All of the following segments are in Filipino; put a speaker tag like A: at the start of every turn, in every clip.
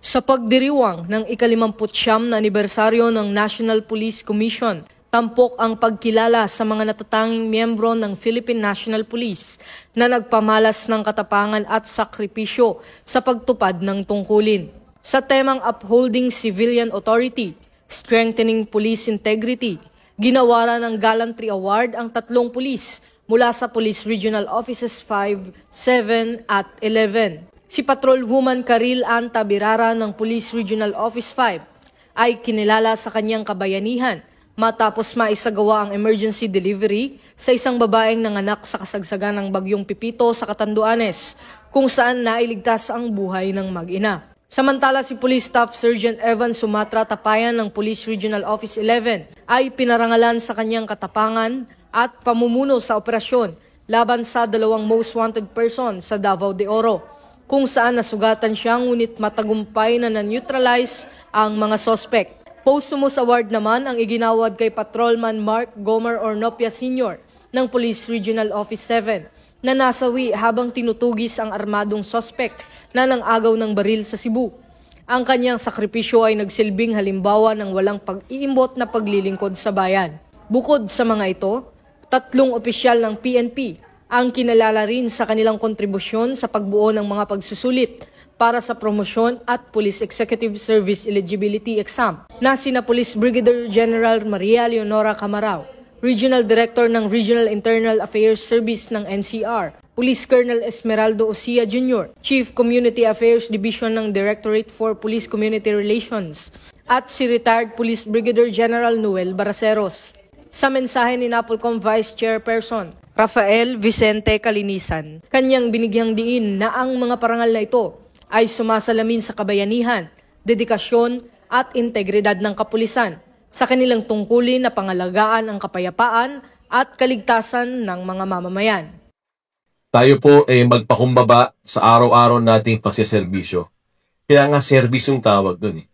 A: Sa pagdiriwang ng ika-59 na anibersaryo ng National Police Commission, tampok ang pagkilala sa mga natatanging miyembro ng Philippine National Police na nagpamalas ng katapangan at sakripisyo sa pagtupad ng tungkulin. Sa temang Upholding Civilian Authority, Strengthening Police Integrity, ginawaran ng Gallantry Award ang 3 pulis mula sa Police Regional Offices 5, 7 at 11. Si Patrolwoman Karil Ann Tabirara ng Police Regional Office 5 ay kinilala sa kanyang kabayanihan matapos maisagawa ang emergency delivery sa isang babaeng nanganak sa kasagsagan ng Bagyong Pipito sa Catanduanes, kung saan nailigtas ang buhay ng mag-ina. Samantala, si Police Staff Sergeant Evan Sumatra Tapayan ng Police Regional Office 11 ay pinarangalan sa kanyang katapangan at pamumuno sa operasyon laban sa 2 most wanted person sa Davao de Oro, kung saan nasugatan siya ngunit matagumpay na na-neutralize ang mga sospek. Posthumous award naman ang iginawad kay Patrolman Mark Gomer Ornopia Sr. ng Police Regional Office 7 na nasawi habang tinutugis ang armadong sospek na nang-agaw ng baril sa Cebu. Ang kanyang sakripisyo ay nagsilbing halimbawa ng walang pag-iimbot na paglilingkod sa bayan. Bukod sa mga ito, 3 opisyal ng PNP ang kinalala rin sa kanilang kontribusyon sa pagbuo ng mga pagsusulit para sa promosyon at Police Executive Service Eligibility Exam na sina Police Brigadier General Maria Leonora Camarao, Regional Director ng Regional Internal Affairs Service ng NCR, Police Colonel Esmeraldo Osia Jr., Chief Community Affairs Division ng Directorate for Police Community Relations, at si Retired Police Brigadier General Noel Baraceros. Sa mensahe ni NAPOLCOM Vice Chairperson Rafael Vicente Kalinisan, kanyang binigyang diin na ang mga parangal na ito ay sumasalamin sa kabayanihan, dedikasyon at integridad ng kapulisan sa kanilang tungkulin na pangalagaan ang kapayapaan at kaligtasan ng mga mamamayan.
B: Tayo po ay magpakumbaba sa araw-araw nating pagseserbisyo. Kaya nga service yung tawag dun eh.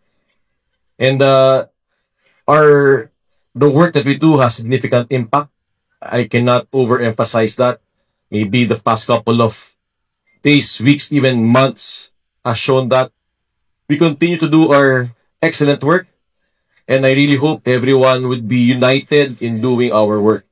B: And the work that we do has significant impact. I cannot overemphasize that. Maybe the past couple of days, weeks, even months has shown that we continue to do our excellent work. And I really hope everyone would be united in doing our work.